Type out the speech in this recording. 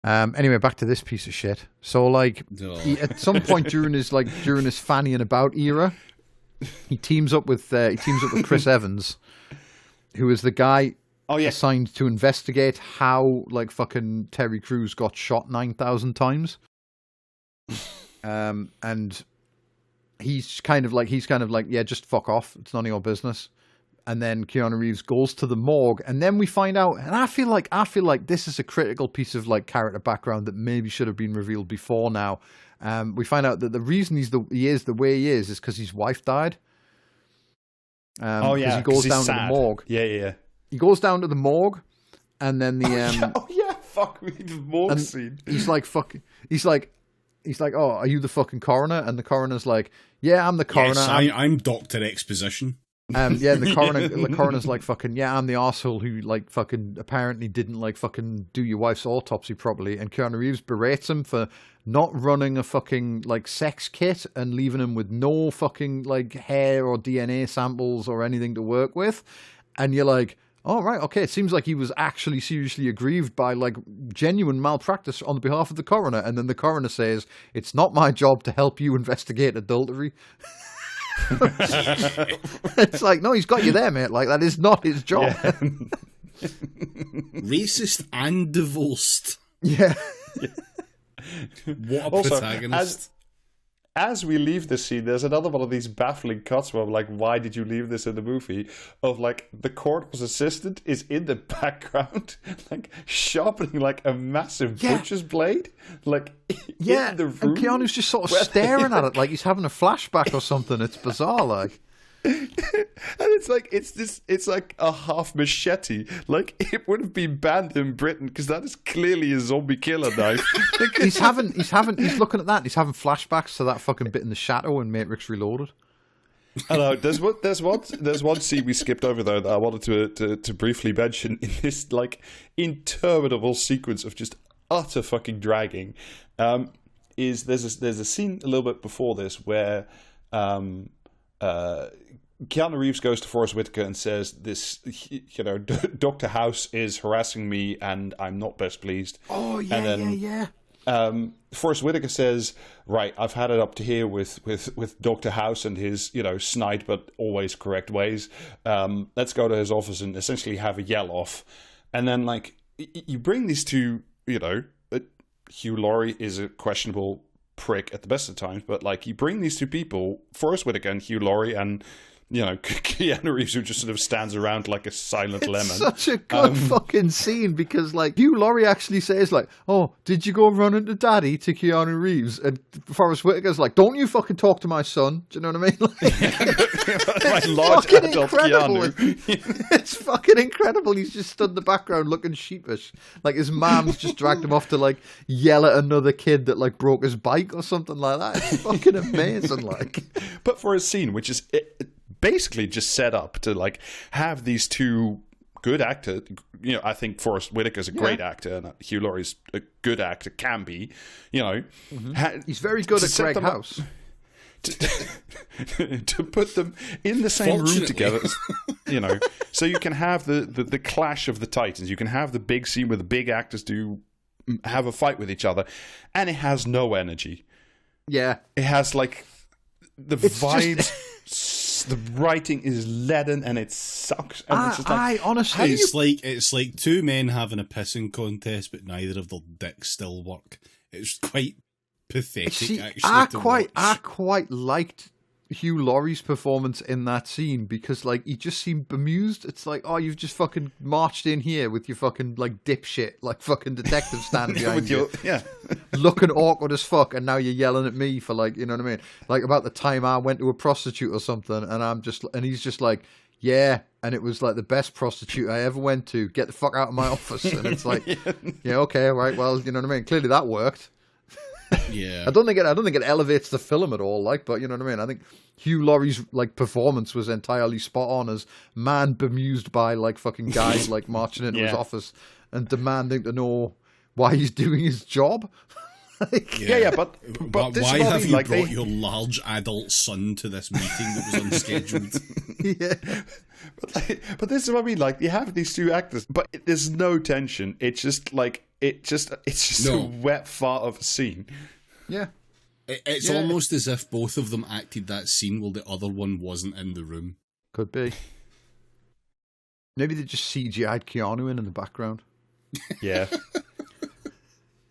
Anyway, back to this piece of shit. So, like, at some point during his fannying about era, he teams up with Chris Evans, who is the guy assigned to investigate how like fucking Terry Crews got shot 9,000 times. And he's kind of like, yeah, just fuck off. It's none of your business. And then Keanu Reeves goes to the morgue, and then we find out, and I feel like this is a critical piece of like character background that maybe should have been revealed before now. We find out that the reason he is the way he is because his wife died. He goes down to the morgue. Yeah. He goes down to the morgue, and then the fuck me, the morgue scene. He's like, oh, are you the fucking coroner? And the coroner's like, yeah, I'm the coroner. Yes, I'm Dr. Exposition. And the coroner's like, fucking, yeah, I'm the arsehole who like fucking apparently didn't like fucking do your wife's autopsy properly. And Keanu Reeves berates him for not running a fucking like sex kit and leaving him with no fucking like hair or DNA samples or anything to work with. And you're like, oh, right, okay. It seems like he was actually seriously aggrieved by like genuine malpractice on behalf of the coroner. And then the coroner says, it's not my job to help you investigate adultery. It's like, no, he's got you there, mate. Like, that is not his job. Yeah. Racist and divorced. Yeah. What a protagonist. As we leave the scene, there's another one of these baffling cuts where I'm like, why did you leave this in the movie? Of like, the coroner's assistant is in the background, like, sharpening like a massive butcher's blade. Like, in the room. And Keanu's just sort of staring at it like he's having a flashback or something. It's bizarre, like. And it's like a half machete. Like, it would have been banned in Britain because that is clearly a zombie killer knife. he's looking at that. He's having flashbacks to that fucking bit in the shadow in Matrix Reloaded. I know. There's one scene we skipped over though that I wanted to briefly mention in this like interminable sequence of just utter fucking dragging. There's a scene a little bit before this where Keanu Reeves goes to Forrest Whitaker and says, "This, Dr. House is harassing me, and I'm not best pleased." Oh yeah, and then, Forrest Whitaker says, "Right, I've had it up to here with Dr. House and his snide but always correct ways. Let's go to his office and essentially have a yell off." And then like you bring these two, Hugh Laurie is a questionable prick at the best of times, but like you bring these two people, Forrest Whitaker and Hugh Laurie, and Keanu Reeves, who just sort of stands around like a silent lemon. Such a good fucking scene because like Hugh Laurie actually says like, "Oh, did you go run into Daddy?" to Keanu Reeves, and Forrest Whitaker's like, "Don't you fucking talk to my son." Do you know what I mean? Like, my large adult Keanu. It's fucking incredible. He's just stood in the background looking sheepish, like his mom's just dragged him off to like yell at another kid that like broke his bike or something like that. It's fucking amazing. Like, but for a scene which is basically just set up to like have these two good actors. I think Forrest Whitaker's a great actor, and Hugh Laurie's a good actor, can be. He's very good at Greg House. To put them in the same room together, so you can have the clash of the titans. You can have the big scene where the big actors do have a fight with each other, and it has no energy. Yeah, it has like the vibes. The writing is leaden and it sucks. And honestly, it's like two men having a pissing contest, but neither of their dicks still work. It's quite pathetic. See, actually, I quite liked Hugh Laurie's performance in that scene because like he just seemed bemused. It's like, oh, you've just fucking marched in here with your fucking like dipshit, like fucking detective standing behind you, looking awkward as fuck, and now you're yelling at me for like, you know what I mean? Like about the time I went to a prostitute or something, and he's just like, yeah, and it was like the best prostitute I ever went to. Get the fuck out of my office. And it's like, yeah, okay, right, well, you know what I mean? Clearly that worked. Yeah, I don't think it elevates the film at all, like, but you know what I mean. I think Hugh Laurie's like performance was entirely spot on as man bemused by like fucking guys like marching into his office and demanding to know why he's doing his job. Yeah, but this why is what I have mean, you like, brought your large adult son to this meeting that was unscheduled? Yeah. But this is what I mean. Like, you have these two actors, but there's no tension. It's just like it's just a wet fart of a scene. Yeah. It's almost as if both of them acted that scene while the other one wasn't in the room. Could be. Maybe they just CGI'd Keanu in the background. Yeah.